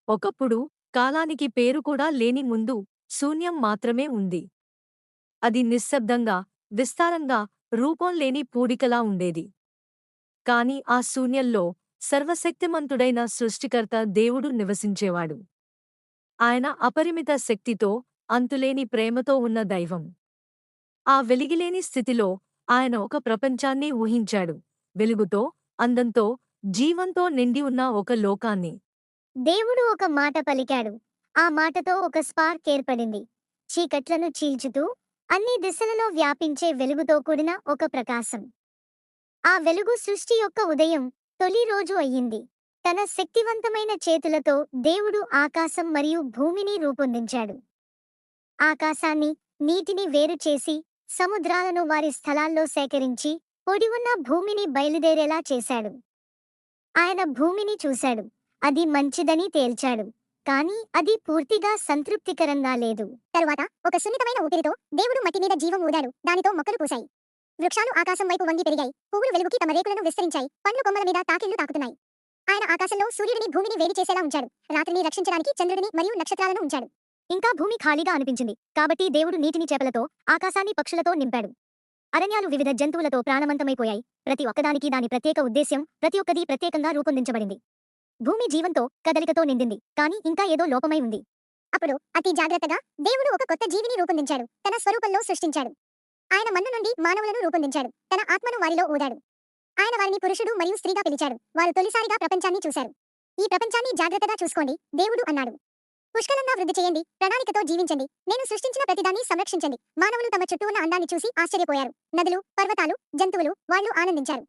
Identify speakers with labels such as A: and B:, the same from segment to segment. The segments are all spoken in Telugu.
A: ఒకప్పుడు కాలానికి పేరు కూడా లేని ముందు శూన్యం మాత్రమే ఉంది. అది నిశ్శబ్దంగా, విస్తారంగా, రూపం లేని పూడికలా ఉండేది. కాని ఆ శూన్యంలో సర్వశక్తిమంతుడైన సృష్టికర్త దేవుడు నివసించేవాడు. ఆయన అపరిమిత శక్తితో, అంతులేని ప్రేమతో ఉన్న దైవం. ఆ వెలిగిలేని స్థితిలో ఆయన ఒక ప్రపంచాన్ని ఊహించాడు. వెలుగుతో, అందంతో, జీవంతో నిండి ఉన్న ఒక లోకాన్ని.
B: దేవుడు ఒక మాట పలికాడు. ఆ మాటతో ఒక స్పార్క్ ఏర్పడింది. చీకట్లను చీల్చుతూ, అన్ని దిశలలో వ్యాపించే వెలుగుతో కూడిన ఒక ప్రకాశం. ఆ వెలుగు సృష్టి యొక్క ఉదయం, తొలి రోజు అయ్యింది. తన శక్తివంతమైన చేతులతో దేవుడు ఆకాశం మరియు భూమిని రూపొందించాడు. ఆకాశాన్ని, నీటిని వేరు చేసి, సముద్రాలను వారి స్థలాల్లో సేకరించి, పొడి ఉన్న భూమిని బయలుదేరేలా చేశాడు. ఆయన భూమిని చూశాడు. అది మంచిదని తేల్చాడు. కానీ అది పూర్తిగా సంతృప్తికరంగా లేదు. తరువాత ఒక సున్నితమైన ఊపిరితో దేవుడు మట్టి మీద జీవం ఊదాడు. దానితో మొక్కలు పూశాయి. వృక్షాలు ఆకాశం వైపు వంగి పెరిగాయి. పువ్వులు వెలుగుకి తమ రేకులను విస్తరించాయి. పండ్లు కొమ్మల మీద తాకిళ్లు తాకుతున్నాయి. ఆయన ఆకాశంలో సూర్యుడిని భూమిని వేడి చేసేలా ఉంచాడు. రాత్రిని రక్షించడానికి చంద్రుడిని మరియు నక్షత్రాలను ఉంచాడు. ఇంకా భూమి ఖాళీగా అనిపించింది. కాబట్టి దేవుడు నీటిని చేపలతో, ఆకాశాన్ని పక్షులతో నింపాడు. అరణ్యాలు వివిధ జంతువులతో ప్రాణవంతమైపోయాయి. ప్రతి ఒక్కదానికి దాని ప్రత్యేక ఉద్దేశ్యం, ప్రతి ఒక్కదీ ప్రత్యేకంగా రూపొందించబడింది. భూమి జీవంతో, కదలికతో నిండింది. కానీ ఇంకా ఏదో లోపమై ఉంది. అప్పుడు అతి జాగ్రత్తగా దేవుడు ఒక కొత్త జీవిని రూపొందించాడు. తన స్వరూపంలో సృష్టించాడు. ఆయన మన్ను నుండి మానవులను రూపొందించాడు. తన ఆత్మను వారిలో ఊదాడు. ఆయన వారిని పురుషుడు మరియు స్త్రీగా పిలిచాడు. వారు తొలిసారిగా ప్రపంచాన్ని చూశారు. ఈ ప్రపంచాన్ని జాగ్రత్తగా చూసుకోండి, దేవుడు అన్నాడు. పుష్కలంగా వృద్ధి చేయండి, ప్రణాళికతో జీవించండి. నేను సృష్టించిన ప్రతిదాన్ని సంరక్షించండి. మానవులు తమ చుట్టూ ఉన్న అందాన్ని చూసి ఆశ్చర్యపోయారు. నదులు, పర్వతాలు, జంతువులు, వాళ్ళు ఆనందించారు.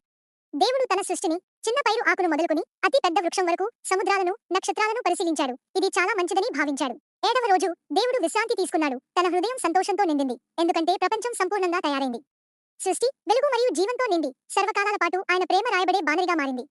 B: దేవుడు తన సృష్టిని, చిన్న పైరు ఆకును మొదలుకొని అతి పెద్ద వృక్షం వరకు, సముద్రాలను, నక్షత్రాలను పరిశీలించాడు. ఇది చాలా మంచిదని భావించాడు. ఏడవ రోజు దేవుడు విశ్రాంతి తీసుకున్నాడు. తన హృదయం సంతోషంతో నిండింది. ఎందుకంటే ప్రపంచం సంపూర్ణంగా తయారైంది. సృష్టి, వెలుగు మరియు జీవంతో నిండి, సర్వకాలాల పాటు ఆయన ప్రేమ రాయబడే బానరిగా మారింది.